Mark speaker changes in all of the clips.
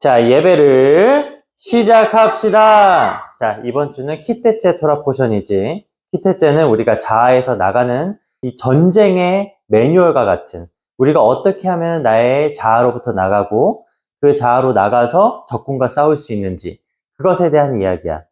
Speaker 1: 자, 예배를 시작합시다. 자, 이번 주는 키테체 토라 포션이지. 키테체는 우리가 자아에서 나가는 이 전쟁의 매뉴얼과 같은, 우리가 어떻게 하면 나의 자아로부터 나가고 그 자아로 나가서 적군과 싸울 수 있는지, 그것에 대한 이야기야.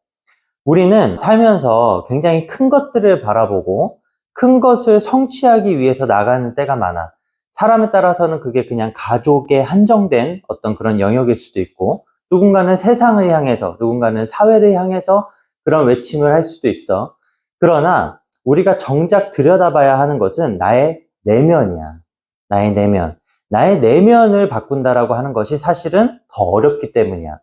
Speaker 1: 우리는 살면서 굉장히 큰 것들을 바라보고 큰 것을 성취하기 위해서 나가는 때가 많아. 사람에 따라서는 그게 그냥 가족에 한정된 어떤 그런 영역일 수도 있고, 누군가는 세상을 향해서, 누군가는 사회를 향해서 그런 외침을 할 수도 있어. 그러나 우리가 정작 들여다봐야 하는 것은 나의 내면이야. 나의 내면. 나의 내면을 바꾼다라고 하는 것이 사실은 더 어렵기 때문이야.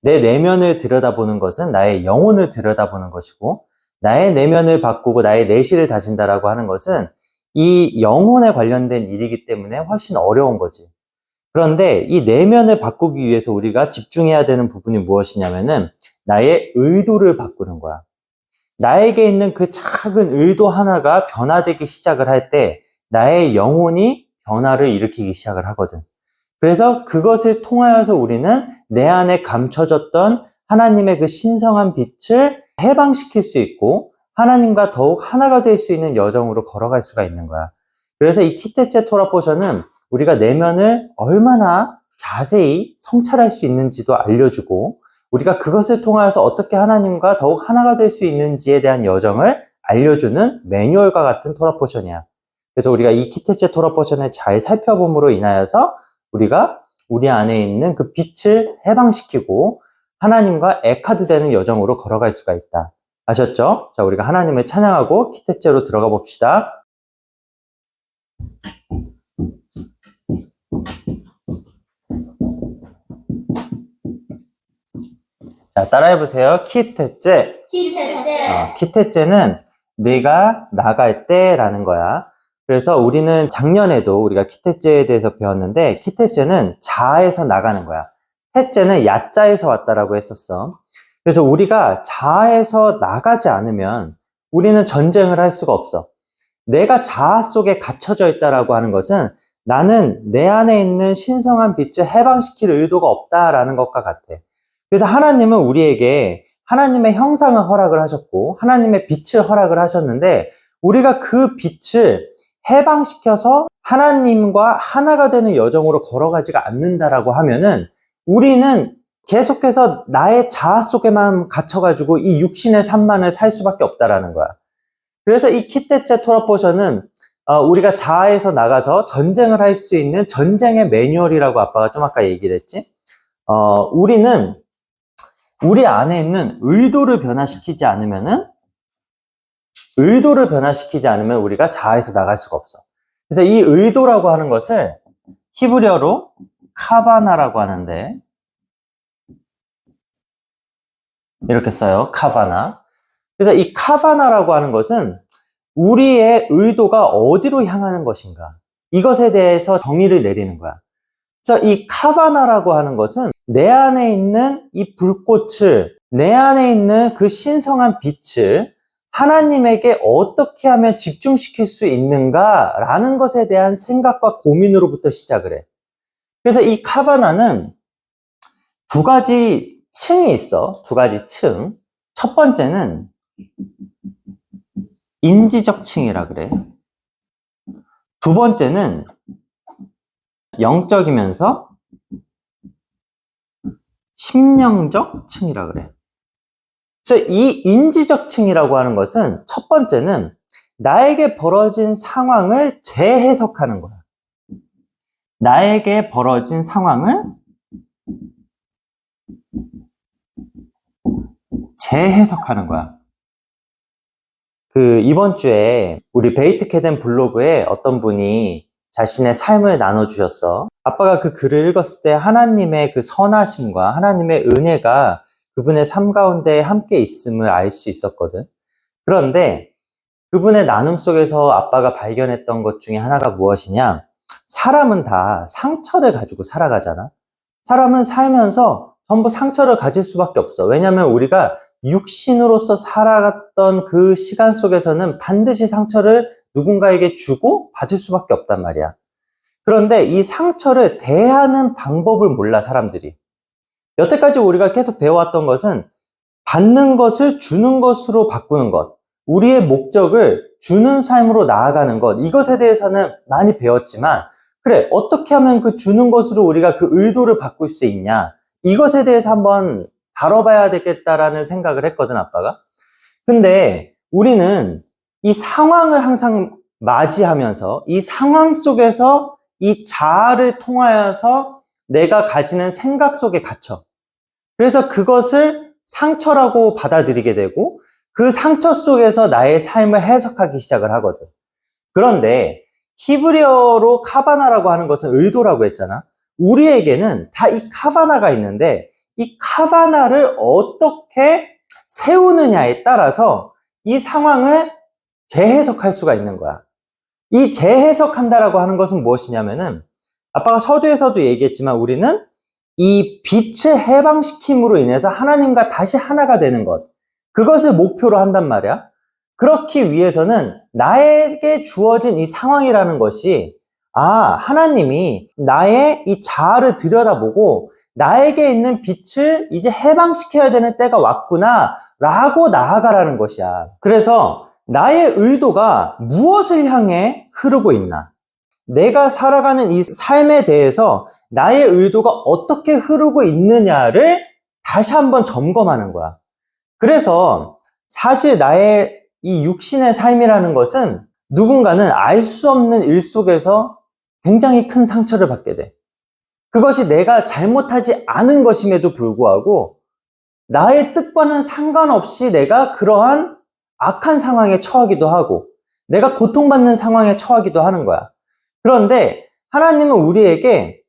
Speaker 1: 내 내면을 들여다보는 것은 나의 영혼을 들여다보는 것이고, 나의 내면을 바꾸고 나의 내실을 다진다라고 하는 것은 이 영혼에 관련된 일이기 때문에 훨씬 어려운 거지. 그런데 이 내면을 바꾸기 위해서 우리가 집중해야 되는 부분이 무엇이냐면은 나의 의도를 바꾸는 거야. 나에게 있는 그 작은 의도 하나가 변화되기 시작을 할 때 나의 영혼이 변화를 일으키기 시작을 하거든. 그래서 그것을 통하여서 우리는 내 안에 감춰졌던 하나님의 그 신성한 빛을 해방시킬 수 있고 하나님과 더욱 하나가 될 수 있는 여정으로 걸어갈 수가 있는 거야. 그래서 이 키테체 토라 포션은 우리가 내면을 얼마나 자세히 성찰할 수 있는지도 알려주고, 우리가 그것을 통하여서 어떻게 하나님과 더욱 하나가 될 수 있는지에 대한 여정을 알려주는 매뉴얼과 같은 토라 포션이야. 그래서 우리가 이 키테체 토라 포션을 잘 살펴봄으로 인하여서 우리가 우리 안에 있는 그 빛을 해방시키고 하나님과 에카드 되는 여정으로 걸어갈 수가 있다. 아셨죠? 자, 우리가 하나님을 찬양하고 키테체로 들어가 봅시다. 자, 따라해보세요. 키테체. 키테체는 내가 나갈 때라는 거야. 그래서 우리는 작년에도 우리가 키테체에 대해서 배웠는데, 키테체는 자아에서 나가는 거야. 테체는 야자에서 왔다라고 했었어. 그래서 우리가 자아에서 나가지 않으면 우리는 전쟁을 할 수가 없어. 내가 자아 속에 갇혀져 있다라고 하는 것은 나는 내 안에 있는 신성한 빛을 해방시킬 의도가 없다라는 것과 같아. 그래서 하나님은 우리에게 하나님의 형상을 허락을 하셨고 하나님의 빛을 허락을 하셨는데, 우리가 그 빛을 해방시켜서 하나님과 하나가 되는 여정으로 걸어가지가 않는다라고 하면은 우리는 계속해서 나의 자아 속에만 갇혀가지고 이 육신의 삶만을 살 수밖에 없다라는 거야. 그래서 이 키테체 토라 포션은 우리가 자아에서 나가서 전쟁을 할 수 있는 전쟁의 매뉴얼이라고 아빠가 좀 아까 얘기를 했지. 우리는 우리 안에 있는 의도를 변화시키지 않으면 우리가 자아에서 나갈 수가 없어. 그래서 이 의도라고 하는 것을 히브리어로 카바나라고 하는데, 이렇게 써요. 카바나. 그래서 이 카바나라고 하는 것은 우리의 의도가 어디로 향하는 것인가, 이것에 대해서 정의를 내리는 거야. 그래서 이 카바나라고 하는 것은 내 안에 있는 이 불꽃을, 내 안에 있는 그 신성한 빛을 하나님에게 어떻게 하면 집중시킬 수 있는가라는 것에 대한 생각과 고민으로부터 시작을 해. 그래서 이 카바나는 두 가지 층이 있어. 두 가지 층. 첫 번째는 인지적 층이라 그래. 두 번째는 영적이면서 심령적 층이라 그래. 그래서 이 인지적 층이라고 하는 것은 첫 번째는 나에게 벌어진 상황을 재해석하는 거야. 나에게 벌어진 상황을 재해석하는 거야. 이번 주에 우리 베이트캐덴 블로그에 어떤 분이 자신의 삶을 나눠주셨어. 아빠가 그 글을 읽었을 때 하나님의 그 선하심과 하나님의 은혜가 그분의 삶 가운데 함께 있음을 알 수 있었거든. 그런데 그분의 나눔 속에서 아빠가 발견했던 것 중에 하나가 무엇이냐? 사람은 다 상처를 가지고 살아가잖아. 사람은 살면서 전부 상처를 가질 수밖에 없어. 왜냐하면 우리가 육신으로서 살아갔던 그 시간 속에서는 반드시 상처를 누군가에게 주고 받을 수밖에 없단 말이야. 그런데 이 상처를 대하는 방법을 몰라, 사람들이. 여태까지 우리가 계속 배워왔던 것은 받는 것을 주는 것으로 바꾸는 것, 우리의 목적을 주는 삶으로 나아가는 것, 이것에 대해서는 많이 배웠지만, 그래, 어떻게 하면 그 주는 것으로 우리가 그 의도를 바꿀 수 있냐, 이것에 대해서 한번 다뤄봐야 되겠다라는 생각을 했거든, 아빠가. 근데 우리는 이 상황을 항상 맞이하면서 이 상황 속에서 이 자아를 통하여서 내가 가지는 생각 속에 갇혀. 그래서 그것을 상처라고 받아들이게 되고 그 상처 속에서 나의 삶을 해석하기 시작을 하거든. 그런데 히브리어로 카바나라고 하는 것은 의도라고 했잖아. 우리에게는 다 이 카바나가 있는데 이 카바나를 어떻게 세우느냐에 따라서 이 상황을 재해석할 수가 있는 거야. 이 재해석한다라고 하는 것은 무엇이냐면은 아빠가 서두에서도 얘기했지만 우리는 이 빛을 해방시킴으로 인해서 하나님과 다시 하나가 되는 것, 그것을 목표로 한단 말이야. 그렇기 위해서는 나에게 주어진 이 상황이라는 것이 하나님이 나의 이 자아를 들여다보고 나에게 있는 빛을 이제 해방시켜야 되는 때가 왔구나 라고 나아가라는 것이야. 그래서 나의 의도가 무엇을 향해 흐르고 있나? 내가 살아가는 이 삶에 대해서 나의 의도가 어떻게 흐르고 있느냐를 다시 한번 점검하는 거야. 그래서 사실 나의 이 육신의 삶이라는 것은 누군가는 알 수 없는 일 속에서 굉장히 큰 상처를 받게 돼. 그것이 내가 잘못하지 않은 것임에도 불구하고 나의 뜻과는 상관없이 내가 그러한 악한 상황에 처하기도 하고 내가 고통받는 상황에 처하기도 하는 거야. 그런데 하나님은 우리에게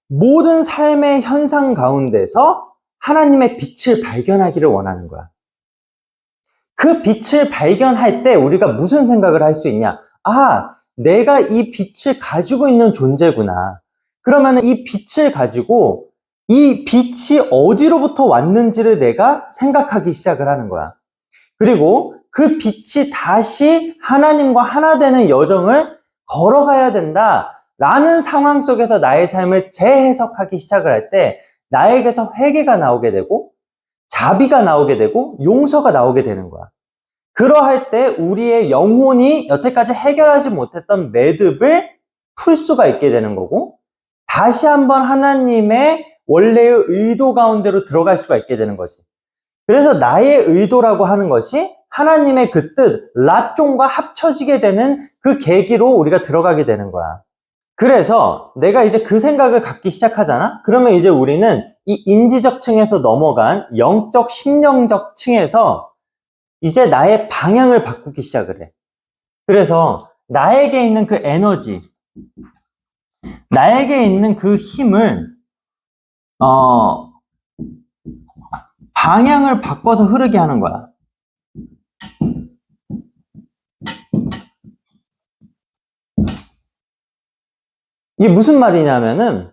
Speaker 1: 모든 삶의 현상 가운데서 하나님의 빛을 발견하기를 원하는 거야. 그 빛을 발견할 때 우리가 무슨 생각을 할 수 있냐? 내가 이 빛을 가지고 있는 존재구나. 그러면 이 빛을 가지고 이 빛이 어디로부터 왔는지를 내가 생각하기 시작을 하는 거야. 그리고 그 빛이 다시 하나님과 하나 되는 여정을 걸어가야 된다라는 상황 속에서 나의 삶을 재해석하기 시작을 할 때 나에게서 회개가 나오게 되고 자비가 나오게 되고 용서가 나오게 되는 거야. 그러할 때 우리의 영혼이 여태까지 해결하지 못했던 매듭을 풀 수가 있게 되는 거고 다시 한번 하나님의 원래의 의도 가운데로 들어갈 수가 있게 되는 거지. 그래서 나의 의도라고 하는 것이 하나님의 그 뜻, 랏종과 합쳐지게 되는 그 계기로 우리가 들어가게 되는 거야. 그래서 내가 이제 그 생각을 갖기 시작하잖아? 그러면 이제 우리는 이 인지적 층에서 넘어간 영적, 심령적 층에서 이제 나의 방향을 바꾸기 시작을 해. 그래서 나에게 있는 그 에너지, 나에게 있는 그 힘을 방향을 바꿔서 흐르게 하는 거야. 이게 무슨 말이냐면은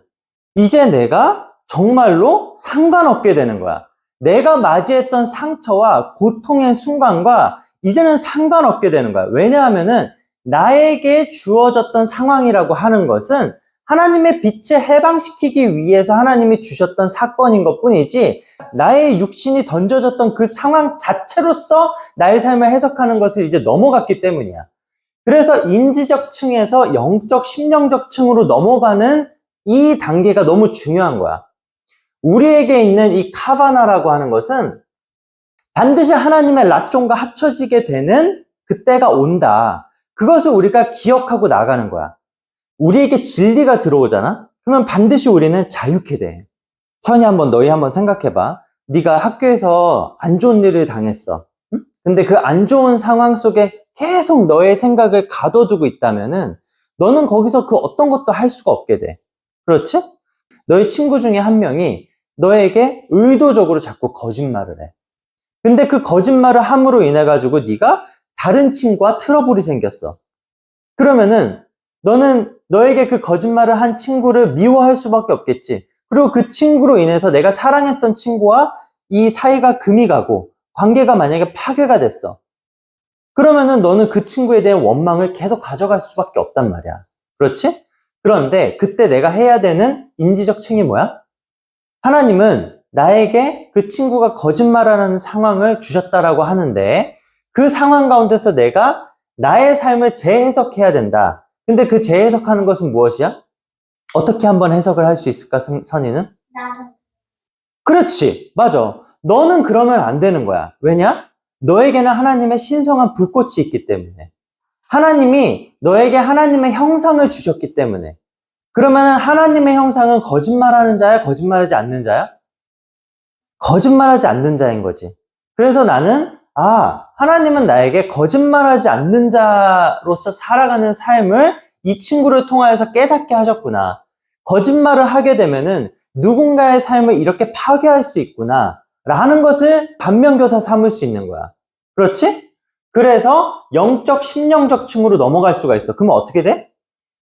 Speaker 1: 이제 내가 정말로 상관없게 되는 거야. 내가 맞이했던 상처와 고통의 순간과 이제는 상관없게 되는 거야. 왜냐하면은 나에게 주어졌던 상황이라고 하는 것은 하나님의 빛을 해방시키기 위해서 하나님이 주셨던 사건인 것 뿐이지 나의 육신이 던져졌던 그 상황 자체로서 나의 삶을 해석하는 것을 이제 넘어갔기 때문이야. 그래서 인지적 층에서 영적, 심령적 층으로 넘어가는 이 단계가 너무 중요한 거야. 우리에게 있는 이 카바나라고 하는 것은 반드시 하나님의 랏종과 합쳐지게 되는 그때가 온다. 그것을 우리가 기억하고 나가는 거야. 우리에게 진리가 들어오잖아? 그러면 반드시 우리는 자유케 돼. 선이 너희 한번 생각해봐. 네가 학교에서 안 좋은 일을 당했어. 응? 근데 그 안 좋은 상황 속에 계속 너의 생각을 가둬두고 있다면은 너는 거기서 그 어떤 것도 할 수가 없게 돼. 그렇지? 너의 친구 중에 한 명이 너에게 의도적으로 자꾸 거짓말을 해. 근데 그 거짓말을 함으로 인해 가지고 네가 다른 친구와 트러블이 생겼어. 그러면은 너는 너에게 그 거짓말을 한 친구를 미워할 수밖에 없겠지. 그리고 그 친구로 인해서 내가 사랑했던 친구와 이 사이가 금이 가고 관계가 만약에 파괴가 됐어. 그러면은 너는 그 친구에 대한 원망을 계속 가져갈 수밖에 없단 말이야. 그렇지? 그런데 그때 내가 해야 되는 인지적 층이 뭐야? 하나님은 나에게 그 친구가 거짓말하는 상황을 주셨다라고 하는데 그 상황 가운데서 내가 나의 삶을 재해석해야 된다. 근데 그 재해석하는 것은 무엇이야? 어떻게 한번 해석을 할 수 있을까, 선이는? 그렇지, 맞아. 너는 그러면 안 되는 거야. 왜냐? 너에게는 하나님의 신성한 불꽃이 있기 때문에. 하나님이 너에게 하나님의 형상을 주셨기 때문에. 그러면 하나님의 형상은 거짓말하는 자야, 거짓말하지 않는 자야? 거짓말하지 않는 자인 거지. 그래서 나는 하나님은 나에게 거짓말하지 않는 자로서 살아가는 삶을 이 친구를 통하여서 깨닫게 하셨구나. 거짓말을 하게 되면은 누군가의 삶을 이렇게 파괴할 수 있구나 라는 것을 반면교사 삼을 수 있는 거야. 그렇지? 그래서 영적, 심령적 층으로 넘어갈 수가 있어. 그러면 어떻게 돼?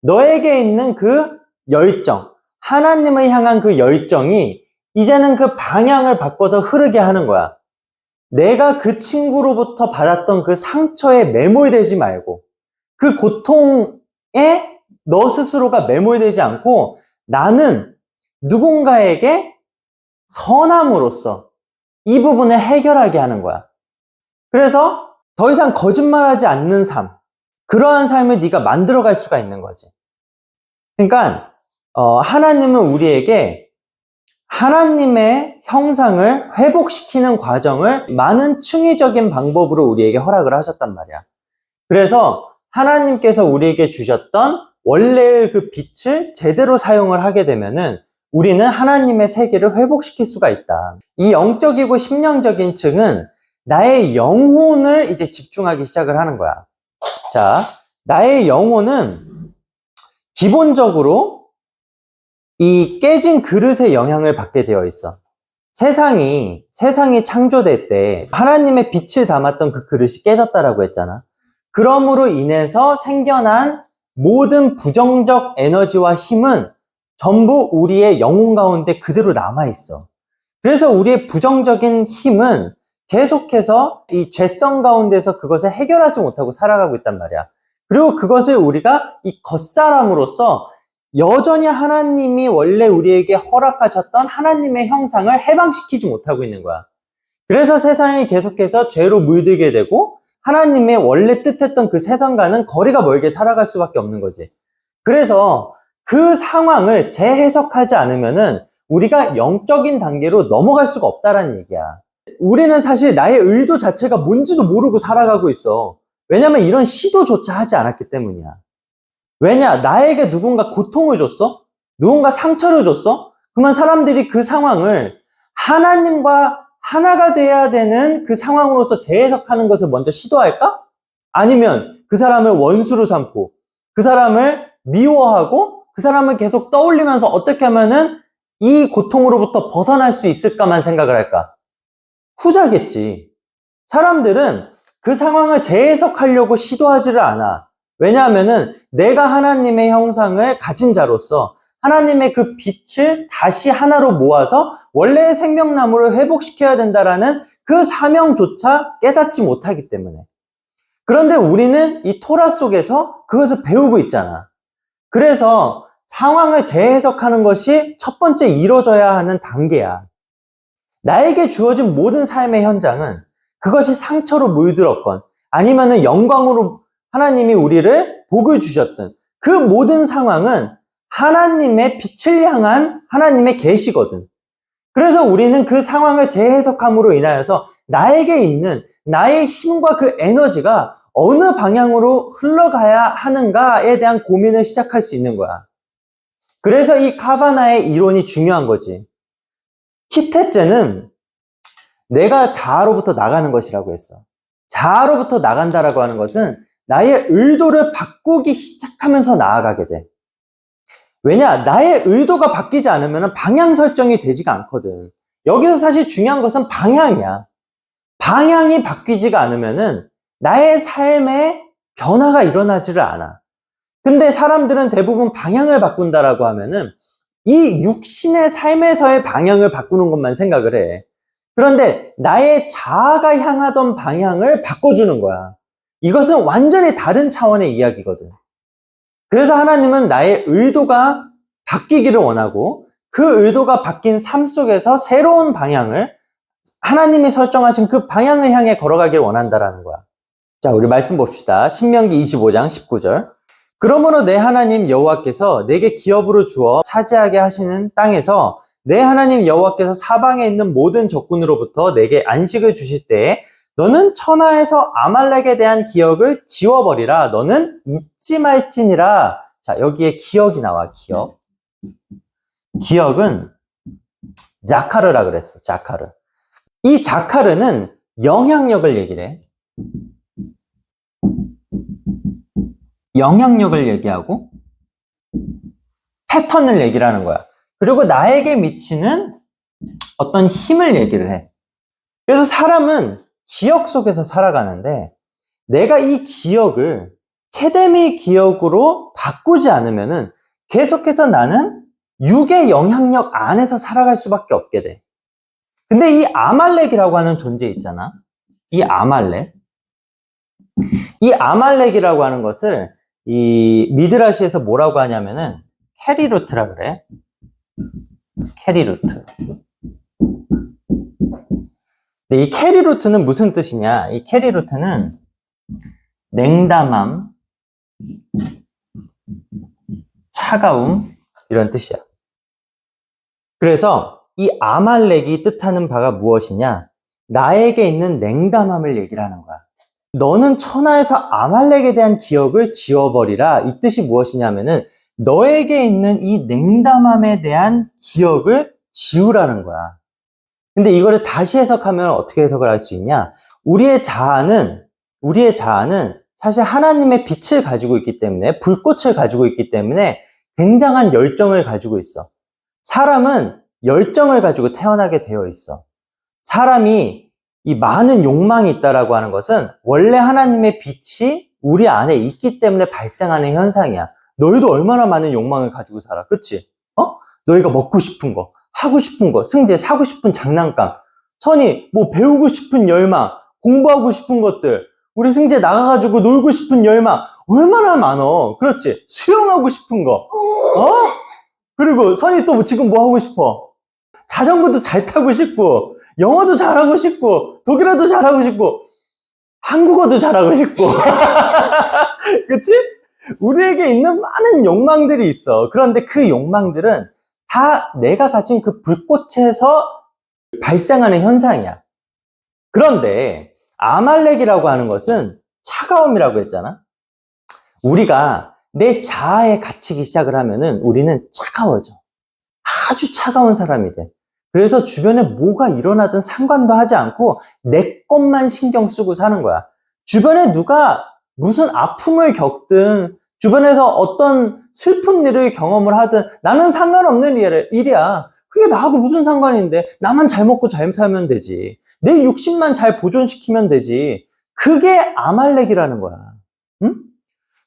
Speaker 1: 너에게 있는 그 열정, 하나님을 향한 그 열정이 이제는 그 방향을 바꿔서 흐르게 하는 거야. 내가 그 친구로부터 받았던 그 상처에 매몰되지 말고 그 고통에 너 스스로가 매몰되지 않고 나는 누군가에게 선함으로써 이 부분을 해결하게 하는 거야. 그래서 더 이상 거짓말하지 않는 삶, 그러한 삶을 네가 만들어갈 수가 있는 거지. 그러니까 하나님은 우리에게 하나님의 형상을 회복시키는 과정을 많은 충의적인 방법으로 우리에게 허락을 하셨단 말이야. 그래서 하나님께서 우리에게 주셨던 원래의 그 빛을 제대로 사용을 하게 되면은 우리는 하나님의 세계를 회복시킬 수가 있다. 이 영적이고 심령적인 층은 나의 영혼을 이제 집중하기 시작을 하는 거야. 자, 나의 영혼은 기본적으로 이 깨진 그릇의 영향을 받게 되어 있어. 세상이 창조될 때 하나님의 빛을 담았던 그 그릇이 깨졌다라고 했잖아. 그럼으로 인해서 생겨난 모든 부정적 에너지와 힘은 전부 우리의 영혼 가운데 그대로 남아있어. 그래서 우리의 부정적인 힘은 계속해서 이 죄성 가운데서 그것을 해결하지 못하고 살아가고 있단 말이야. 그리고 그것을 우리가 이 겉사람으로서 여전히 하나님이 원래 우리에게 허락하셨던 하나님의 형상을 해방시키지 못하고 있는 거야. 그래서 세상이 계속해서 죄로 물들게 되고 하나님의 원래 뜻했던 그 세상과는 거리가 멀게 살아갈 수밖에 없는 거지. 그래서 그 상황을 재해석하지 않으면은 우리가 영적인 단계로 넘어갈 수가 없다라는 얘기야. 우리는 사실 나의 의도 자체가 뭔지도 모르고 살아가고 있어. 왜냐면 이런 시도조차 하지 않았기 때문이야. 왜냐? 나에게 누군가 고통을 줬어? 누군가 상처를 줬어? 그러면 사람들이 그 상황을 하나님과 하나가 돼야 되는 그 상황으로서 재해석하는 것을 먼저 시도할까? 아니면 그 사람을 원수로 삼고 그 사람을 미워하고 그 사람을 계속 떠올리면서 어떻게 하면은 이 고통으로부터 벗어날 수 있을까만 생각을 할까? 후자겠지. 사람들은 그 상황을 재해석하려고 시도하지를 않아. 왜냐하면은 내가 하나님의 형상을 가진 자로서 하나님의 그 빛을 다시 하나로 모아서 원래의 생명나무를 회복시켜야 된다라는 그 사명조차 깨닫지 못하기 때문에. 그런데 우리는 이 토라 속에서 그것을 배우고 있잖아. 그래서 상황을 재해석하는 것이 첫 번째 이루어져야 하는 단계야. 나에게 주어진 모든 삶의 현장은 그것이 상처로 물들었건 아니면은 영광으로 하나님이 우리를 복을 주셨든 그 모든 상황은 하나님의 빛을 향한 하나님의 계시거든. 그래서 우리는 그 상황을 재해석함으로 인하여서 나에게 있는 나의 힘과 그 에너지가 어느 방향으로 흘러가야 하는가에 대한 고민을 시작할 수 있는 거야. 그래서 이 카바나의 이론이 중요한 거지. 히테째는 내가 자아로부터 나가는 것이라고 했어. 자아로부터 나간다라고 하는 것은 나의 의도를 바꾸기 시작하면서 나아가게 돼. 왜냐? 나의 의도가 바뀌지 않으면 방향 설정이 되지가 않거든. 여기서 사실 중요한 것은 방향이야. 방향이 바뀌지가 않으면은 나의 삶에 변화가 일어나지를 않아. 근데 사람들은 대부분 방향을 바꾼다라고 하면은 이 육신의 삶에서의 방향을 바꾸는 것만 생각을 해. 그런데 나의 자아가 향하던 방향을 바꿔주는 거야. 이것은 완전히 다른 차원의 이야기거든. 그래서 하나님은 나의 의도가 바뀌기를 원하고 그 의도가 바뀐 삶 속에서 새로운 방향을 하나님이 설정하신 그 방향을 향해 걸어가길 원한다라는 거야. 자, 우리 말씀 봅시다. 신명기 25장 19절. 그러므로 내 하나님 여호와께서 내게 기업으로 주어 차지하게 하시는 땅에서 내 하나님 여호와께서 사방에 있는 모든 적군으로부터 내게 안식을 주실 때에 너는 천하에서 아말렉에 대한 기억을 지워버리라. 너는 잊지 말지니라. 자, 여기에 기억이 나와. 기억. 기억은 자카르라 그랬어. 자카르. 이 자카르는 영향력을 얘기를 해. 영향력을 얘기하고 패턴을 얘기를 하는 거야. 그리고 나에게 미치는 어떤 힘을 얘기를 해. 그래서 사람은 기억 속에서 살아가는데 내가 이 기억을 케데미 기억으로 바꾸지 않으면은 계속해서 나는 육의 영향력 안에서 살아갈 수밖에 없게 돼. 근데 이 아말렉이라고 하는 존재 있잖아. 이 아말렉이라고 하는 것을 이 미드라시에서 뭐라고 하냐면은 캐리루트라 그래. 캐리루트. 근데 이 캐리루트는 무슨 뜻이냐? 이 캐리루트는 냉담함, 차가움 이런 뜻이야. 그래서 이 아말렉이 뜻하는 바가 무엇이냐? 나에게 있는 냉담함을 얘기를 하는 거야. 너는 천하에서 아말렉에 대한 기억을 지워버리라. 이 뜻이 무엇이냐면은 너에게 있는 이 냉담함에 대한 기억을 지우라는 거야. 근데 이거를 다시 해석하면 어떻게 해석을 할 수 있냐? 우리의 자아는 사실 하나님의 빛을 가지고 있기 때문에, 불꽃을 가지고 있기 때문에 굉장한 열정을 가지고 있어. 사람은 열정을 가지고 태어나게 되어 있어. 사람이 이 많은 욕망이 있다라고 하는 것은 원래 하나님의 빛이 우리 안에 있기 때문에 발생하는 현상이야. 너희도 얼마나 많은 욕망을 가지고 살아, 그치? 너희가 먹고 싶은 거, 하고 싶은 거, 승재 사고 싶은 장난감, 선이 뭐 배우고 싶은 열망, 공부하고 싶은 것들, 우리 승재 나가가지고 놀고 싶은 열망 얼마나 많어. 그렇지? 수영하고 싶은 거, 그리고 선이 또 지금 뭐 하고 싶어? 자전거도 잘 타고 싶고, 영어도 잘하고 싶고, 독일어도 잘하고 싶고, 한국어도 잘하고 싶고. 그치? 우리에게 있는 많은 욕망들이 있어. 그런데 그 욕망들은 다 내가 가진 그 불꽃에서 발생하는 현상이야. 그런데 아말렉이라고 하는 것은 차가움이라고 했잖아. 우리가 내 자아에 갇히기 시작을 하면은 우리는 차가워져. 아주 차가운 사람이 돼. 그래서 주변에 뭐가 일어나든 상관도 하지 않고 내 것만 신경 쓰고 사는 거야. 주변에 누가 무슨 아픔을 겪든 주변에서 어떤 슬픈 일을 경험을 하든 나는 상관없는 일이야. 그게 나하고 무슨 상관인데, 나만 잘 먹고 잘 살면 되지. 내 육신만 잘 보존시키면 되지. 그게 아말렉이라는 거야. 응?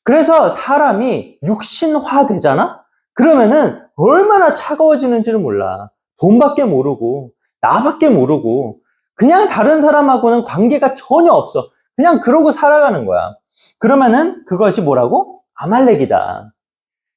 Speaker 1: 그래서 사람이 육신화 되잖아? 그러면은 얼마나 차가워지는지를 몰라. 돈밖에 모르고, 나밖에 모르고, 그냥 다른 사람하고는 관계가 전혀 없어. 그냥 그러고 살아가는 거야. 그러면은 그것이 뭐라고? 아말렉이다.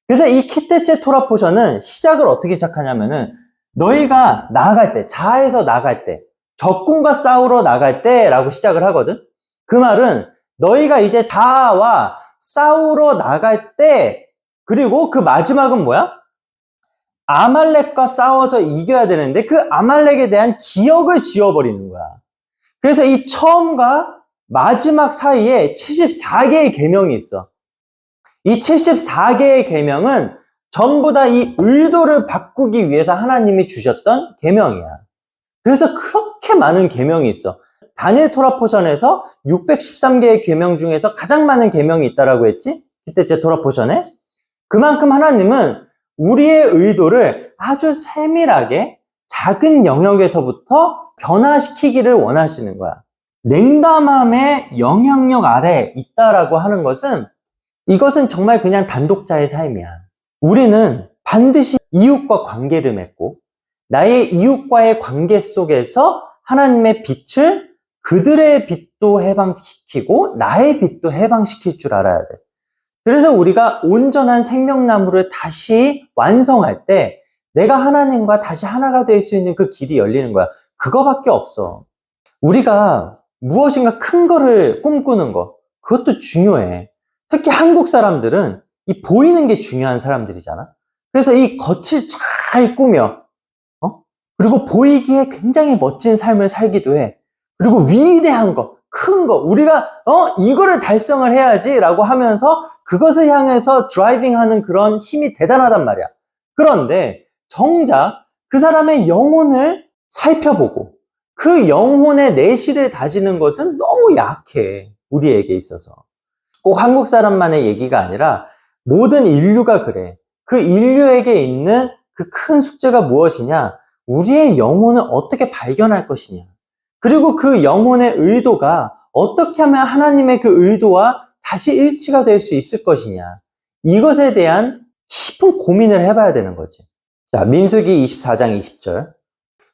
Speaker 1: 그래서 이 키테체 토라 포션은 시작을 어떻게 시작하냐면은 너희가 나아갈 때, 자아에서 나아갈 때, 적군과 싸우러 나갈 때라고 시작을 하거든. 그 말은 너희가 이제 자아와 싸우러 나갈 때, 그리고 그 마지막은 뭐야? 아말렉과 싸워서 이겨야 되는데 그 아말렉에 대한 기억을 지워버리는 거야. 그래서 이 처음과 마지막 사이에 74개의 계명이 있어. 이 74개의 계명은 전부 다 이 의도를 바꾸기 위해서 하나님이 주셨던 계명이야. 그래서 그렇게 많은 계명이 있어. 다니엘 토라 포션에서 613개의 계명 중에서 가장 많은 계명이 있다라고 했지? 기태제 토라 포션에. 그만큼 하나님은 우리의 의도를 아주 세밀하게 작은 영역에서부터 변화시키기를 원하시는 거야. 냉담함의 영향력 아래 있다라고 하는 것은, 이것은 정말 그냥 단독자의 삶이야. 우리는 반드시 이웃과 관계를 맺고 나의 이웃과의 관계 속에서 하나님의 빛을, 그들의 빛도 해방시키고 나의 빛도 해방시킬 줄 알아야 돼. 그래서 우리가 온전한 생명나무를 다시 완성할 때 내가 하나님과 다시 하나가 될 수 있는 그 길이 열리는 거야. 그거밖에 없어. 우리가 무엇인가 큰 거를 꿈꾸는 거, 그것도 중요해. 특히 한국 사람들은 이 보이는 게 중요한 사람들이잖아. 그래서 이 겉을 잘 꾸며, 그리고 보이기에 굉장히 멋진 삶을 살기도 해. 그리고 위대한 거, 큰 거, 우리가 이거를 달성을 해야지 라고 하면서 그것을 향해서 드라이빙하는 그런 힘이 대단하단 말이야. 그런데 정작 그 사람의 영혼을 살펴보고 그 영혼의 내실을 다지는 것은 너무 약해. 우리에게 있어서. 꼭 한국 사람만의 얘기가 아니라 모든 인류가 그래. 그 인류에게 있는 그 큰 숙제가 무엇이냐? 우리의 영혼을 어떻게 발견할 것이냐? 그리고 그 영혼의 의도가 어떻게 하면 하나님의 그 의도와 다시 일치가 될 수 있을 것이냐? 이것에 대한 깊은 고민을 해봐야 되는 거지. 자, 민수기 24장 20절.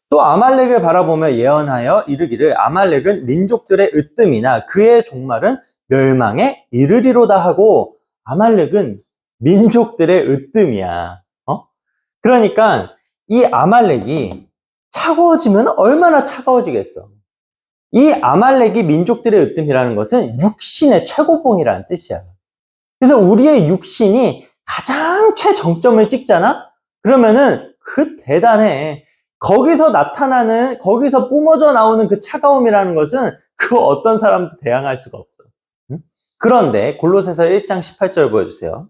Speaker 1: 또 아말렉을 바라보며 예언하여 이르기를 아말렉은 민족들의 으뜸이나 그의 종말은 멸망에 이르리로다 하고, 아말렉은 민족들의 으뜸이야. 그러니까 이 아말렉이 차가워지면 얼마나 차가워지겠어. 이 아말렉이 민족들의 으뜸이라는 것은 육신의 최고봉이라는 뜻이야. 그래서 우리의 육신이 가장 최정점을 찍잖아? 그러면은 그 대단해. 거기서 나타나는, 거기서 뿜어져 나오는 그 차가움이라는 것은 그 어떤 사람도 대항할 수가 없어. 그런데 골로새서 1장 18절 보여주세요.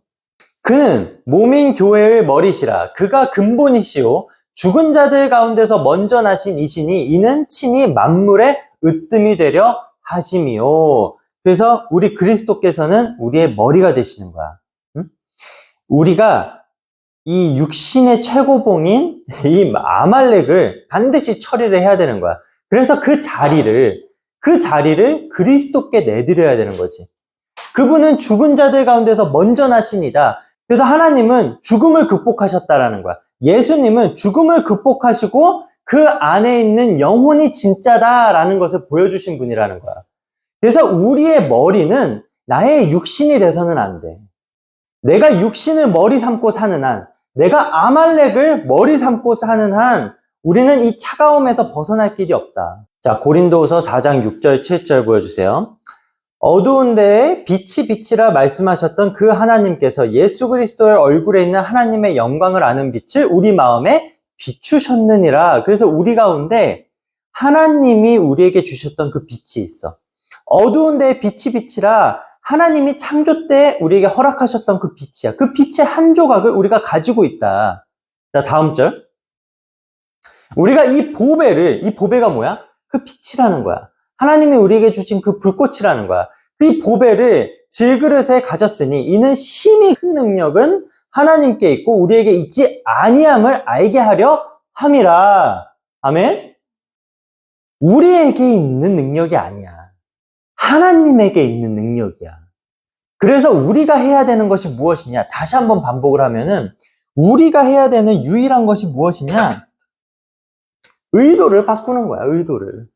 Speaker 1: 그는 몸인 교회의 머리시라. 그가 근본이시오. 죽은 자들 가운데서 먼저 나신 이시니 이는 친히 만물의 으뜸이 되려 하심이요. 그래서 우리 그리스도께서는 우리의 머리가 되시는 거야. 우리가 이 육신의 최고봉인 이 아말렉을 반드시 처리를 해야 되는 거야. 그래서 그 자리를 그리스도께 내드려야 되는 거지. 그분은 죽은 자들 가운데서 먼저 나신이다. 그래서 하나님은 죽음을 극복하셨다라는 거야. 예수님은 죽음을 극복하시고 그 안에 있는 영혼이 진짜다라는 것을 보여주신 분이라는 거야. 그래서 우리의 머리는 나의 육신이 돼서는 안 돼. 내가 육신을 머리 삼고 사는 한, 내가 아말렉을 머리 삼고 사는 한 우리는 이 차가움에서 벗어날 길이 없다. 자, 고린도후서 4장 6절 7절 보여주세요. 어두운 데에 빛이 빛이라 말씀하셨던 그 하나님께서 예수 그리스도의 얼굴에 있는 하나님의 영광을 아는 빛을 우리 마음에 비추셨느니라. 그래서 우리 가운데 하나님이 우리에게 주셨던 그 빛이 있어. 어두운 데에 빛이 빛이라 하나님이 창조 때 우리에게 허락하셨던 그 빛이야. 그 빛의 한 조각을 우리가 가지고 있다. 자, 다음 절. 우리가 이 보배가 뭐야? 그 빛이라는 거야. 하나님이 우리에게 주신 그 불꽃이라는 거야. 그 보배를 질그릇에 가졌으니 이는 심히 큰 능력은 하나님께 있고 우리에게 있지 아니함을 알게 하려 함이라. 아멘? 우리에게 있는 능력이 아니야. 하나님에게 있는 능력이야. 그래서 우리가 해야 되는 것이 무엇이냐? 다시 한번 반복을 하면은 우리가 해야 되는 유일한 것이 무엇이냐? 의도를 바꾸는 거야, 의도를.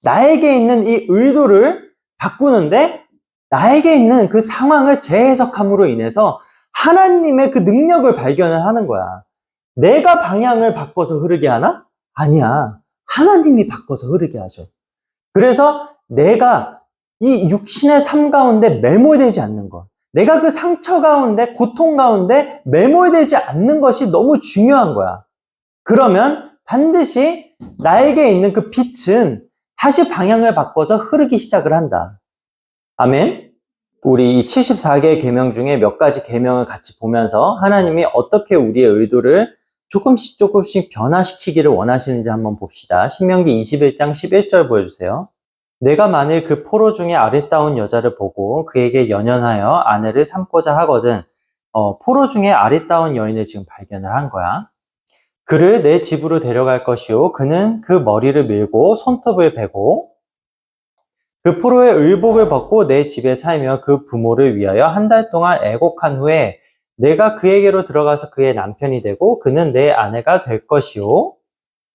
Speaker 1: 나에게 있는 이 의도를 바꾸는데 나에게 있는 그 상황을 재해석함으로 인해서 하나님의 그 능력을 발견을 하는 거야. 내가 방향을 바꿔서 흐르게 하나? 아니야. 하나님이 바꿔서 흐르게 하죠. 그래서 내가 이 육신의 삶 가운데 매몰되지 않는 것, 내가 그 상처 가운데, 고통 가운데 매몰되지 않는 것이 너무 중요한 거야. 그러면 반드시 나에게 있는 그 빛은 다시 방향을 바꿔서 흐르기 시작을 한다. 아멘. 우리 이 74개의 계명 중에 몇 가지 계명을 같이 보면서 하나님이 어떻게 우리의 의도를 조금씩 변화시키기를 원하시는지 한번 봅시다. 신명기 21장 11절 보여주세요. 내가 만일 그 포로 중에 아리따운 여자를 보고 그에게 연연하여 아내를 삼고자 하거든. 포로 중에 아리따운 여인을 지금 발견을 한 거야. 그를 내 집으로 데려갈 것이요. 그는 그 머리를 밀고 손톱을 베고 그 포로의 의복을 벗고 내 집에 살며 그 부모를 위하여 한 달 동안 애곡한 후에 내가 그에게로 들어가서 그의 남편이 되고 그는 내 아내가 될 것이요.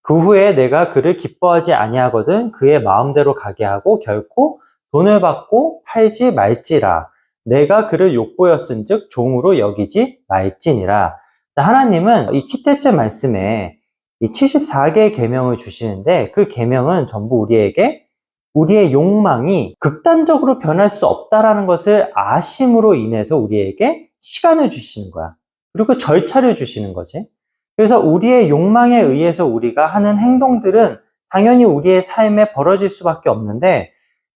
Speaker 1: 그 후에 내가 그를 기뻐하지 아니하거든 그의 마음대로 가게 하고 결코 돈을 받고 팔지 말지라. 내가 그를 욕보였은즉 종으로 여기지 말지니라. 하나님은 이 키테체 말씀에 이 74개의 계명을 주시는데 그 계명은 전부 우리에게 우리의 욕망이 극단적으로 변할 수 없다라는 것을 아심으로 인해서 우리에게 시간을 주시는 거야. 그리고 절차를 주시는 거지. 그래서 우리의 욕망에 의해서 우리가 하는 행동들은 당연히 우리의 삶에 벌어질 수밖에 없는데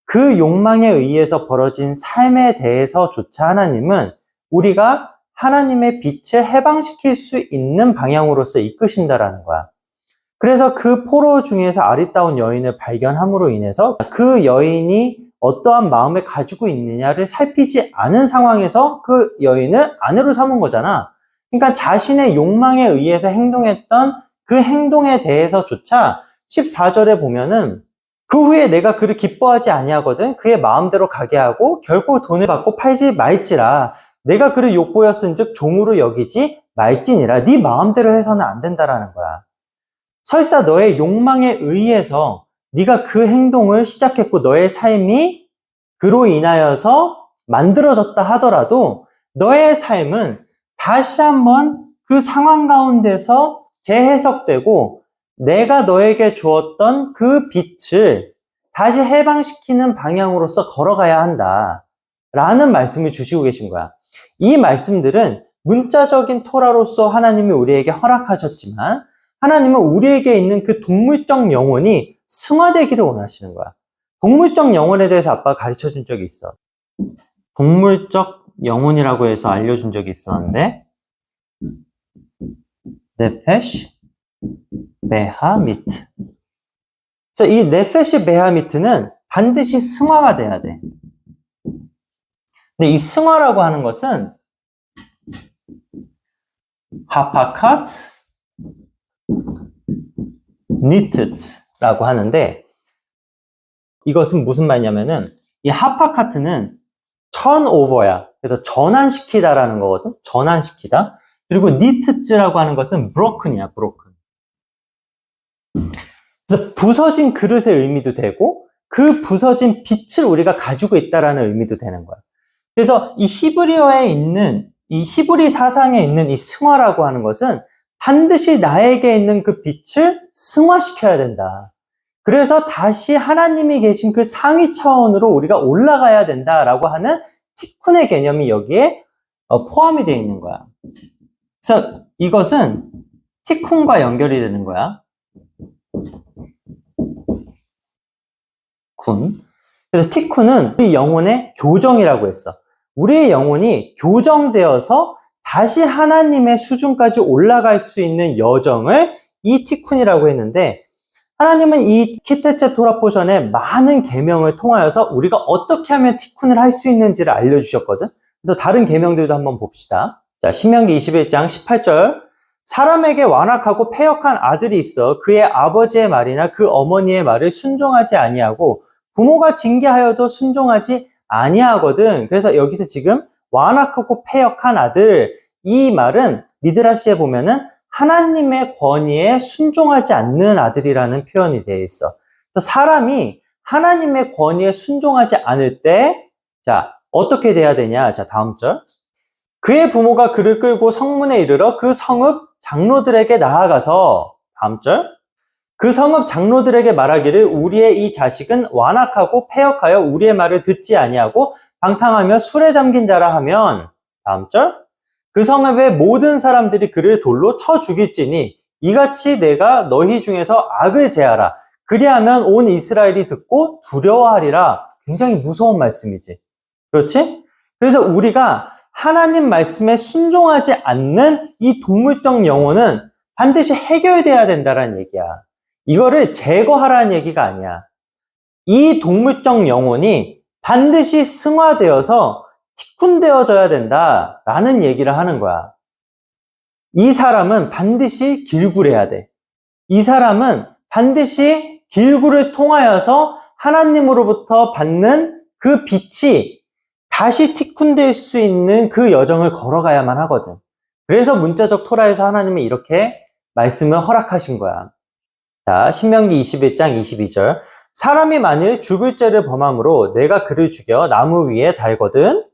Speaker 1: 그 욕망에 의해서 벌어진 삶에 대해서조차 하나님은 우리가 하나님의 빛을 해방시킬 수 있는 방향으로서 이끄신다라는 거야. 그래서 그 포로 중에서 아리따운 여인을 발견함으로 인해서 그 여인이 어떠한 마음을 가지고 있느냐를 살피지 않은 상황에서 그 여인을 아내로 삼은 거잖아. 그러니까 자신의 욕망에 의해서 행동했던 그 행동에 대해서조차 14절에 보면은 그 후에 내가 그를 기뻐하지 아니하거든 그의 마음대로 가게 하고 결코 돈을 받고 팔지 말지라 내가 그를 욕보였은즉 종으로 여기지 말지니라. 네 마음대로 해서는 안 된다라는 거야. 설사 너의 욕망에 의해서 네가 그 행동을 시작했고 너의 삶이 그로 인하여서 만들어졌다 하더라도 너의 삶은 다시 한번 그 상황 가운데서 재해석되고 내가 너에게 주었던 그 빛을 다시 해방시키는 방향으로서 걸어가야 한다 라는 말씀을 주시고 계신 거야. 이 말씀들은 문자적인 토라로서 하나님이 우리에게 허락하셨지만 하나님은 우리에게 있는 그 동물적 영혼이 승화되기를 원하시는 거야. 동물적 영혼에 대해서 아빠가 가르쳐 준 적이 있어. 동물적 영혼이라고 해서 알려준 적이 있었는데 네페시 베하미트. 그래서 이 네페시 베하미트는 반드시 승화가 돼야 돼. 근데 이 승화라고 하는 것은 하파카트 니트라고 하는데 이것은 무슨 말이냐면은 이 하파카트는 턴오버야. 그래서 전환시키다라는 거거든. 전환시키다. 그리고 니트즈라고 하는 것은 브로큰이야. 브로큰. 그래서 부서진 그릇의 의미도 되고 그 부서진 빛을 우리가 가지고 있다라는 의미도 되는 거야. 그래서 이 히브리어에 있는 이 히브리 사상에 있는 이 승화라고 하는 것은 반드시 나에게 있는 그 빛을 승화시켜야 된다. 그래서 다시 하나님이 계신 그 상위 차원으로 우리가 올라가야 된다라고 하는 티쿤의 개념이 여기에 포함이 되어 있는 거야. 그래서 이것은 티쿤과 연결이 되는 거야. 군. 그래서 티쿤은 우리 영혼의 교정이라고 했어. 우리의 영혼이 교정되어서 다시 하나님의 수준까지 올라갈 수 있는 여정을 이 티쿤이라고 했는데 하나님은 이 키테체 토라 포션의 많은 계명을 통하여서 우리가 어떻게 하면 티쿤을 할 수 있는지를 알려주셨거든. 그래서 다른 계명들도 한번 봅시다. 자, 신명기 21장 18절. 사람에게 완악하고 패역한 아들이 있어 그의 아버지의 말이나 그 어머니의 말을 순종하지 아니하고 부모가 징계하여도 순종하지 아니하거든. 그래서 여기서 지금 완악하고 패역한 아들, 이 말은 미드라시에 보면은 하나님의 권위에 순종하지 않는 아들이라는 표현이 되어 있어. 그래서 사람이 하나님의 권위에 순종하지 않을 때, 자, 어떻게 돼야 되냐? 자, 다음 절. 그의 부모가 그를 끌고 성문에 이르러 그 성읍 장로들에게 나아가서, 다음 절. 그 성읍 장로들에게 말하기를 우리의 이 자식은 완악하고 패역하여 우리의 말을 듣지 아니하고 방탕하며 술에 잠긴 자라 하면, 다음 절. 그 성읍의 모든 사람들이 그를 돌로 쳐 죽일지니 이같이 내가 너희 중에서 악을 제하라. 그리하면 온 이스라엘이 듣고 두려워하리라. 굉장히 무서운 말씀이지. 그렇지? 그래서 우리가 하나님 말씀에 순종하지 않는 이 동물적 영혼은 반드시 해결돼야 된다는 얘기야. 이거를 제거하라는 얘기가 아니야. 이 동물적 영혼이 반드시 승화되어서 티쿤되어져야 된다라는 얘기를 하는 거야. 이 사람은 반드시 길굴해야 돼. 이 사람은 반드시 길굴을 통하여서 하나님으로부터 받는 그 빛이 다시 티쿤될 수 있는 그 여정을 걸어가야만 하거든. 그래서 문자적 토라에서 하나님이 이렇게 말씀을 허락하신 거야. 자, 신명기 21장 22절. 사람이 만일 죽을 죄를 범함으로 내가 그를 죽여 나무 위에 달거든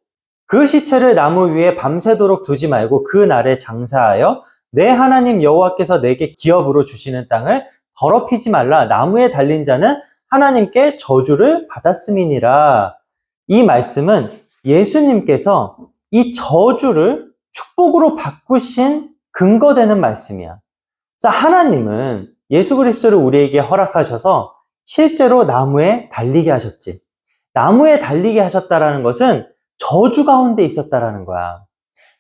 Speaker 1: 그 시체를 나무 위에 밤새도록 두지 말고 그 날에 장사하여 내 하나님 여호와께서 내게 기업으로 주시는 땅을 더럽히지 말라. 나무에 달린 자는 하나님께 저주를 받았음이니라. 이 말씀은 예수님께서 이 저주를 축복으로 바꾸신 근거되는 말씀이야. 자, 하나님은 예수 그리스도를 우리에게 허락하셔서 실제로 나무에 달리게 하셨지. 나무에 달리게 하셨다라는 것은 저주 가운데 있었다라는 거야.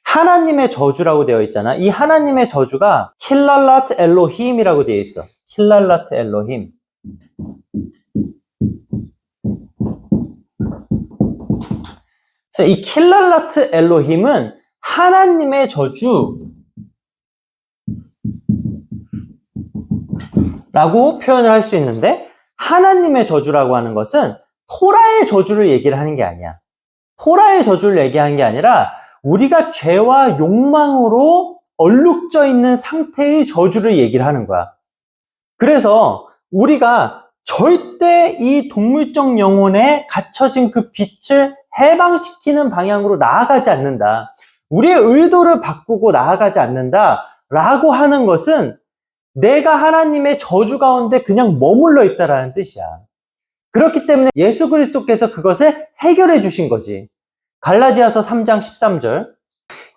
Speaker 1: 하나님의 저주라고 되어 있잖아. 이 하나님의 저주가 킬랄랏 엘로힘이라고 되어 있어. 킬랄랏 엘로힘. 그래서 이 킬랄랏 엘로힘은 하나님의 저주라고 표현을 할 수 있는데, 하나님의 저주라고 하는 것은 토라의 저주를 얘기를 하는 게 아니야. 토라의 저주를 얘기하는 게 아니라 우리가 죄와 욕망으로 얼룩져 있는 상태의 저주를 얘기를 하는 거야. 그래서 우리가 절대 이 동물적 영혼에 갇혀진 그 빛을 해방시키는 방향으로 나아가지 않는다. 우리의 의도를 바꾸고 나아가지 않는다 라고 하는 것은 내가 하나님의 저주 가운데 그냥 머물러 있다라는 뜻이야. 그렇기 때문에 예수 그리스도께서 그것을 해결해 주신 거지. 갈라디아서 3장 13절.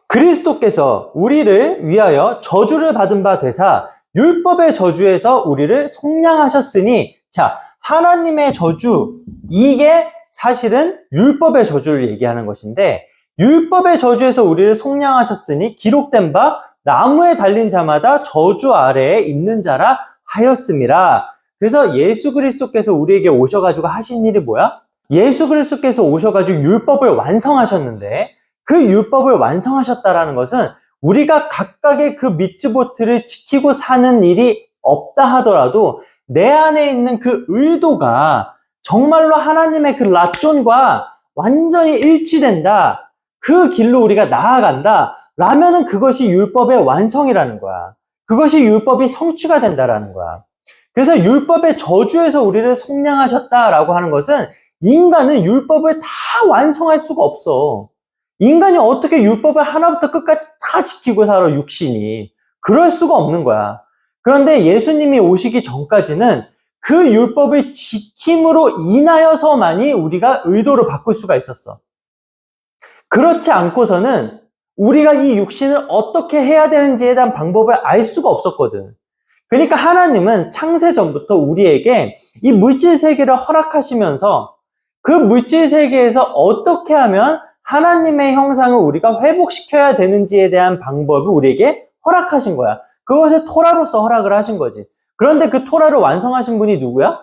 Speaker 1: 그리스도께서 우리를 위하여 저주를 받은 바 되사 율법의 저주에서 우리를 속량하셨으니, 자, 하나님의 저주, 이게 사실은 율법의 저주를 얘기하는 것인데, 율법의 저주에서 우리를 속량하셨으니 기록된 바 나무에 달린 자마다 저주 아래에 있는 자라 하였음이라. 그래서 예수 그리스도께서 우리에게 오셔가지고 하신 일이 뭐야? 예수 그리스도께서 오셔가지고 율법을 완성하셨는데, 그 율법을 완성하셨다라는 것은 우리가 각각의 그 미tzvot를 지키고 사는 일이 없다 하더라도 내 안에 있는 그 의도가 정말로 하나님의 그 라존과 완전히 일치된다. 그 길로 우리가 나아간다. 라면은 그것이 율법의 완성이라는 거야. 그것이 율법이 성취가 된다라는 거야. 그래서 율법의 저주에서 우리를 속량하셨다라고 하는 것은 인간은 율법을 다 완성할 수가 없어. 인간이 어떻게 율법을 하나부터 끝까지 다 지키고 살아, 육신이. 그럴 수가 없는 거야. 그런데 예수님이 오시기 전까지는 그 율법을 지킴으로 인하여서만이 우리가 의도를 바꿀 수가 있었어. 그렇지 않고서는 우리가 이 육신을 어떻게 해야 되는지에 대한 방법을 알 수가 없었거든. 그러니까 하나님은 창세 전부터 우리에게 이 물질 세계를 허락하시면서 그 물질 세계에서 어떻게 하면 하나님의 형상을 우리가 회복시켜야 되는지에 대한 방법을 우리에게 허락하신 거야. 그것을 토라로서 허락을 하신 거지. 그런데 그 토라를 완성하신 분이 누구야?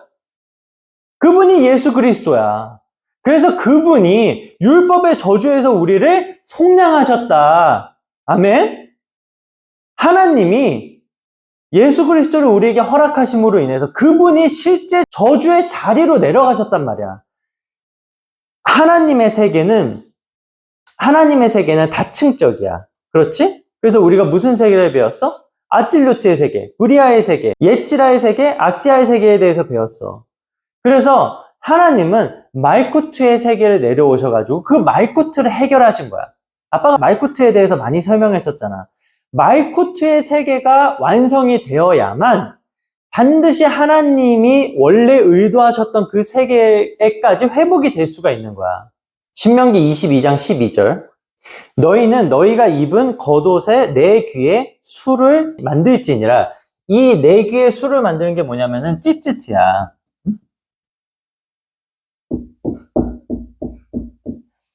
Speaker 1: 그분이 예수 그리스도야. 그래서 그분이 율법의 저주에서 우리를 속량하셨다. 아멘? 하나님이 예수 그리스도를 우리에게 허락하심으로 인해서 그분이 실제 저주의 자리로 내려가셨단 말이야. 하나님의 세계는 다층적이야. 그렇지? 그래서 우리가 무슨 세계를 배웠어? 아찔루트의 세계, 브리아의 세계, 예찌라의 세계, 아시아의 세계에 대해서 배웠어. 그래서 하나님은 말쿠트의 세계를 내려오셔가지고 그 말쿠트를 해결하신 거야. 아빠가 말쿠트에 대해서 많이 설명했었잖아. 말쿠트의 세계가 완성이 되어야만 반드시 하나님이 원래 의도하셨던 그 세계에까지 회복이 될 수가 있는 거야. 신명기 22장 12절. 너희는 너희가 입은 겉옷에 내 귀에 술을 만들지니라. 이 내 귀에 술을 만드는 게 뭐냐면은 찌찌트야.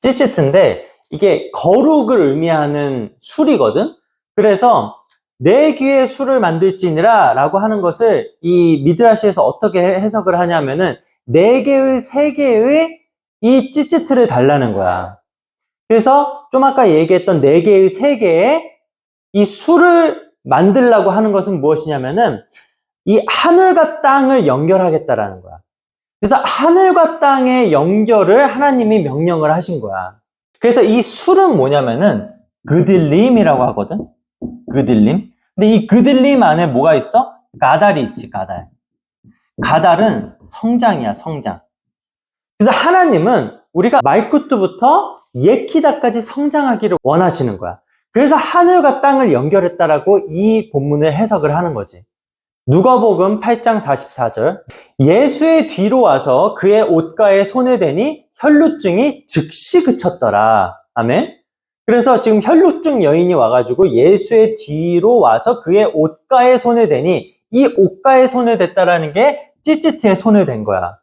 Speaker 1: 찌찌트인데 이게 거룩을 의미하는 술이거든. 그래서 내 귀에 술을 만들지니라 라고 하는 것을 이 미드라시에서 어떻게 해석을 하냐면은 4개의 3개의 이 찌찌트를 달라는 거야. 그래서 좀 아까 얘기했던 4개의 3개의 이 술을 만들라고 하는 것은 무엇이냐면은 이 하늘과 땅을 연결하겠다라는 거야. 그래서 하늘과 땅의 연결을 하나님이 명령을 하신 거야. 그래서 이 술은 뭐냐면은 그딜림이라고 하거든. 그딜림. 근데 이 그딜림 안에 뭐가 있어? 가달이 있지, 가달. 가달은 성장이야, 성장. 그래서 하나님은 우리가 말구트부터 예키다까지 성장하기를 원하시는 거야. 그래서 하늘과 땅을 연결했다라고 이 본문을 해석을 하는 거지. 누가복음 8장 44절. 예수의 뒤로 와서 그의 옷가에 손을 대니 혈루증이 즉시 그쳤더라. 아멘. 그래서 지금 혈루증 여인이 와가지고 예수의 뒤로 와서 그의 옷가에 손을 대니 이 옷가에 손을 댔다라는 게 찌찌트에 손을 댄 거야.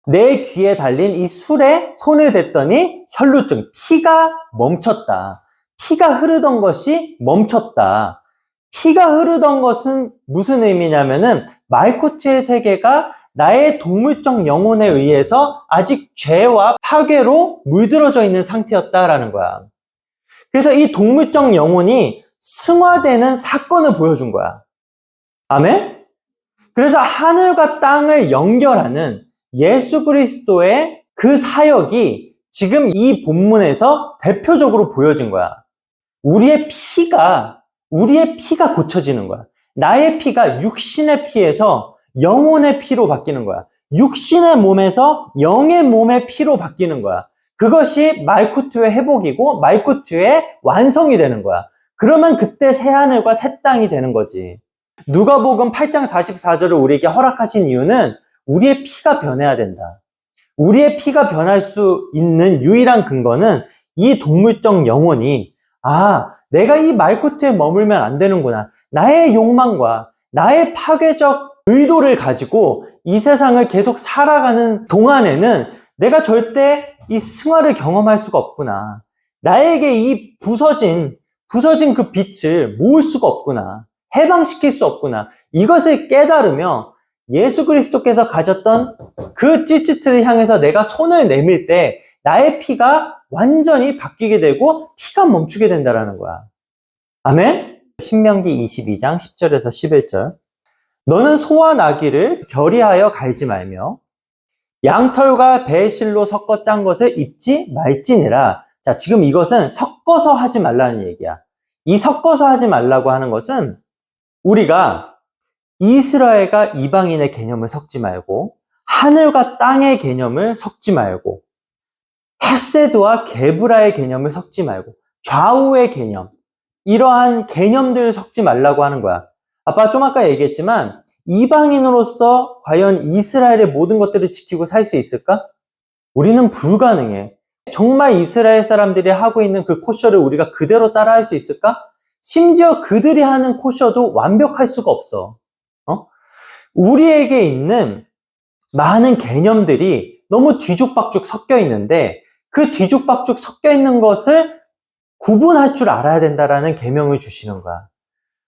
Speaker 1: 내 귀에 달린 이 술에 손을 댔더니 혈루증, 피가 멈췄다. 피가 흐르던 것이 멈췄다. 피가 흐르던 것은 무슨 의미냐면은 말쿠트의 세계가 나의 동물적 영혼에 의해서 아직 죄와 파괴로 물들어져 있는 상태였다라는 거야. 그래서 이 동물적 영혼이 승화되는 사건을 보여준 거야. 아멘? 그래서 하늘과 땅을 연결하는 예수 그리스도의 그 사역이 지금 이 본문에서 대표적으로 보여진 거야. 우리의 피가 고쳐지는 거야. 나의 피가 육신의 피에서 영혼의 피로 바뀌는 거야. 육신의 몸에서 영의 몸의 피로 바뀌는 거야. 그것이 말쿠트의 회복이고 말쿠트의 완성이 되는 거야. 그러면 그때 새하늘과 새 땅이 되는 거지. 누가복음 8장 44절을 우리에게 허락하신 이유는 우리의 피가 변해야 된다. 우리의 피가 변할 수 있는 유일한 근거는 이 동물적 영혼이 내가 이 말쿠트에 머물면 안 되는구나. 나의 욕망과 나의 파괴적 의도를 가지고 이 세상을 계속 살아가는 동안에는 내가 절대 이 승화를 경험할 수가 없구나. 나에게 이 부서진 그 빛을 모을 수가 없구나. 해방시킬 수 없구나. 이것을 깨달으며 예수 그리스도께서 가졌던 그 찌찌트를 향해서 내가 손을 내밀 때 나의 피가 완전히 바뀌게 되고 피가 멈추게 된다는 거야. 아멘? 신명기 22장 10절에서 11절. 너는 소와 나귀를 결의하여 갈지 말며 양털과 배실로 섞어 짠 것을 입지 말지니라. 자, 지금 이것은 섞어서 하지 말라는 얘기야. 이 섞어서 하지 말라고 하는 것은 우리가 이스라엘과 이방인의 개념을 섞지 말고 하늘과 땅의 개념을 섞지 말고 헤세드와 게브라의 개념을 섞지 말고 좌우의 개념, 이러한 개념들을 섞지 말라고 하는 거야. 아빠 좀 아까 얘기했지만 이방인으로서 과연 이스라엘의 모든 것들을 지키고 살 수 있을까? 우리는 불가능해. 정말 이스라엘 사람들이 하고 있는 그 코셔를 우리가 그대로 따라할 수 있을까? 심지어 그들이 하는 코셔도 완벽할 수가 없어. 우리에게 있는 많은 개념들이 너무 뒤죽박죽 섞여 있는데 그 뒤죽박죽 섞여 있는 것을 구분할 줄 알아야 된다라는 계명을 주시는 거야.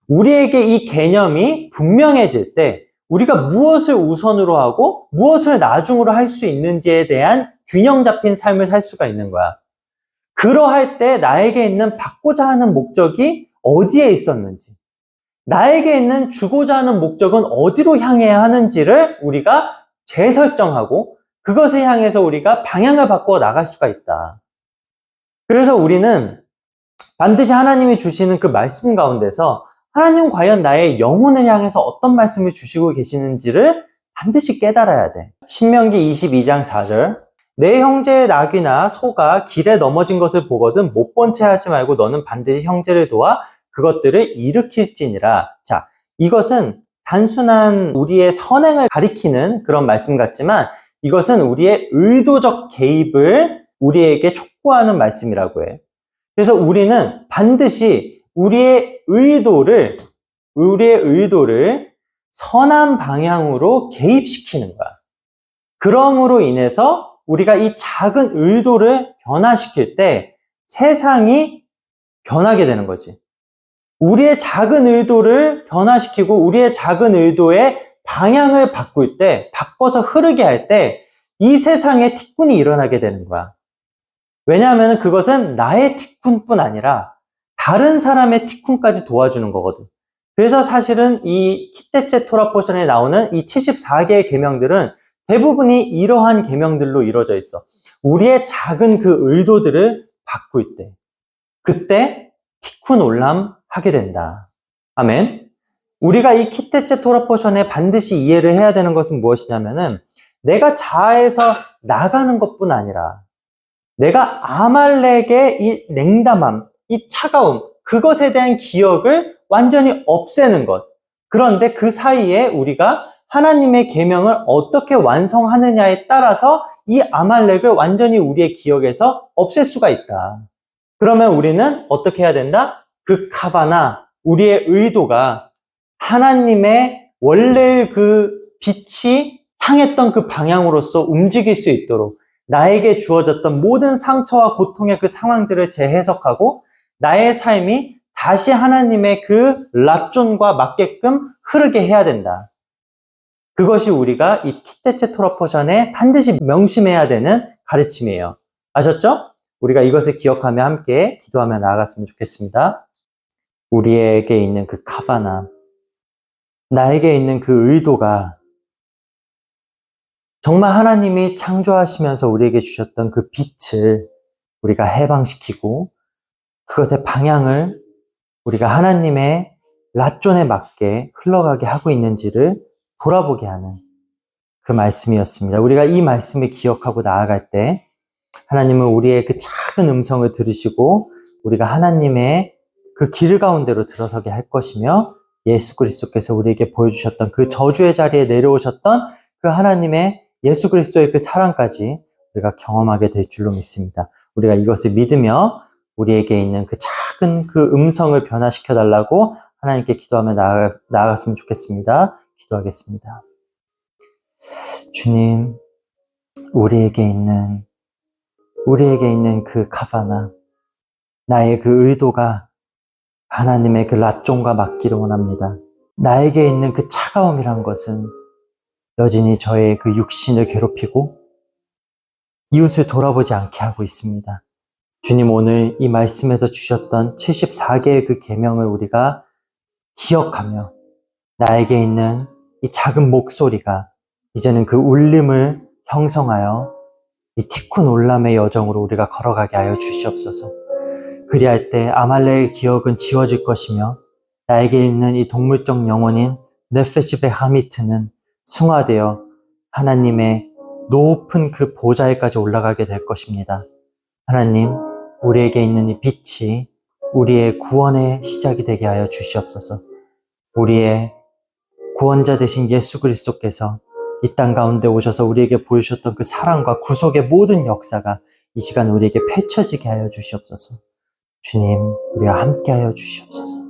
Speaker 1: 우리에게 이 개념이 분명해질 때 우리가 무엇을 우선으로 하고 무엇을 나중으로 할 수 있는지에 대한 균형 잡힌 삶을 살 수가 있는 거야. 그러할 때 나에게 있는 받고자 하는 목적이 어디에 있었는지, 나에게 있는 주고자 하는 목적은 어디로 향해야 하는지를 우리가 재설정하고 그것을 향해서 우리가 방향을 바꾸어 나갈 수가 있다. 그래서 우리는 반드시 하나님이 주시는 그 말씀 가운데서 하나님은 과연 나의 영혼을 향해서 어떤 말씀을 주시고 계시는지를 반드시 깨달아야 돼. 신명기 22장 4절. 내 형제의 나귀나 소가 길에 넘어진 것을 보거든 못 본 채 하지 말고 너는 반드시 형제를 도와 그것들을 일으킬지니라. 자, 이것은 단순한 우리의 선행을 가리키는 그런 말씀 같지만 이것은 우리의 의도적 개입을 우리에게 촉구하는 말씀이라고 해. 그래서 우리는 반드시 우리의 의도를 선한 방향으로 개입시키는 거야. 그럼으로 인해서 우리가 이 작은 의도를 변화시킬 때 세상이 변하게 되는 거지. 우리의 작은 의도를 변화시키고 우리의 작은 의도의 방향을 바꿀 때, 바꿔서 흐르게 할 때 이 세상에 티꾼이 일어나게 되는 거야. 왜냐하면 그것은 나의 티꾼뿐 아니라 다른 사람의 티꾼까지 도와주는 거거든. 그래서 사실은 이 키테체 토라 포션에 나오는 이 74개의 계명들은 대부분이 이러한 계명들로 이루어져 있어. 우리의 작은 그 의도들을 바꿀 때, 그때 티쿤 올람 하게 된다. 아멘. 우리가 이 키테체 토라 포션에 반드시 이해를 해야 되는 것은 무엇이냐면은 내가 자아에서 나가는 것뿐 아니라 내가 아말렉의 이 냉담함, 이 차가움, 그것에 대한 기억을 완전히 없애는 것. 그런데 그 사이에 우리가 하나님의 계명을 어떻게 완성하느냐에 따라서 이 아말렉을 완전히 우리의 기억에서 없앨 수가 있다. 그러면 우리는 어떻게 해야 된다? 그 카바나, 우리의 의도가 하나님의 원래의 그 빛이 향했던 그 방향으로서 움직일 수 있도록 나에게 주어졌던 모든 상처와 고통의 그 상황들을 재해석하고 나의 삶이 다시 하나님의 그 랍존과 맞게끔 흐르게 해야 된다. 그것이 우리가 이 키테체 토라 포션에 반드시 명심해야 되는 가르침이에요. 아셨죠? 우리가 이것을 기억하며 함께 기도하며 나아갔으면 좋겠습니다. 우리에게 있는 그 카바나, 나에게 있는 그 의도가 정말 하나님이 창조하시면서 우리에게 주셨던 그 빛을 우리가 해방시키고 그것의 방향을 우리가 하나님의 랍존에 맞게 흘러가게 하고 있는지를 돌아보게 하는 그 말씀이었습니다. 우리가 이 말씀을 기억하고 나아갈 때 하나님은 우리의 그 작은 음성을 들으시고 우리가 하나님의 그 길 가운데로 들어서게 할 것이며 예수 그리스도께서 우리에게 보여주셨던 그 저주의 자리에 내려오셨던 그 하나님의 예수 그리스도의 그 사랑까지 우리가 경험하게 될 줄로 믿습니다. 우리가 이것을 믿으며 우리에게 있는 그 작은 그 음성을 변화시켜 달라고 하나님께 기도하며 나아갔으면 좋겠습니다. 기도하겠습니다. 주님, 우리에게 있는 그 카바나, 나의 그 의도가 하나님의 그 랍존과 맞기를 원합니다. 나에게 있는 그 차가움이란 것은 여전히 저의 그 육신을 괴롭히고 이웃을 돌아보지 않게 하고 있습니다. 주님, 오늘 이 말씀에서 주셨던 74개의 그 계명을 우리가 기억하며 나에게 있는 이 작은 목소리가 이제는 그 울림을 형성하여 이 티쿤 올람의 여정으로 우리가 걸어가게 하여 주시옵소서. 그리할 때 아말렉의 기억은 지워질 것이며 나에게 있는 이 동물적 영혼인 네페시 베하미트는 승화되어 하나님의 높은 그 보좌에까지 올라가게 될 것입니다. 하나님, 우리에게 있는 이 빛이 우리의 구원의 시작이 되게 하여 주시옵소서. 우리의 구원자 되신 예수 그리스도께서 이 땅 가운데 오셔서 우리에게 보여주셨던 그 사랑과 구속의 모든 역사가 이 시간 우리에게 펼쳐지게 하여 주시옵소서. 주님, 우리와 함께 하여 주시옵소서.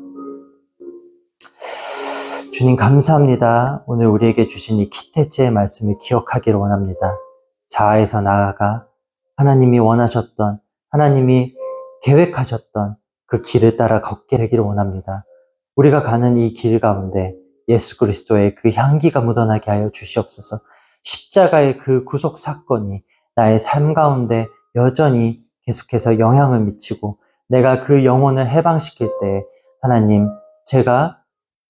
Speaker 1: 주님, 감사합니다. 오늘 우리에게 주신 이 키테체의 말씀을 기억하기를 원합니다. 자아에서 나아가 하나님이 원하셨던, 하나님이 계획하셨던 그 길을 따라 걷게 되기를 원합니다. 우리가 가는 이 길 가운데 예수 그리스도의 그 향기가 묻어나게 하여 주시옵소서. 십자가의 그 구속 사건이 나의 삶 가운데 여전히 계속해서 영향을 미치고 내가 그 영혼을 해방시킬 때 하나님, 제가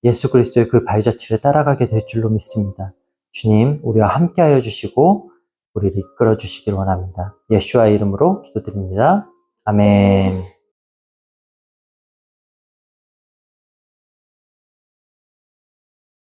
Speaker 1: 예수 그리스도의 그 발자취를 따라가게 될 줄로 믿습니다. 주님, 우리와 함께 하여 주시고 우리를 이끌어 주시길 원합니다. 예수와 이름으로 기도드립니다. 아멘.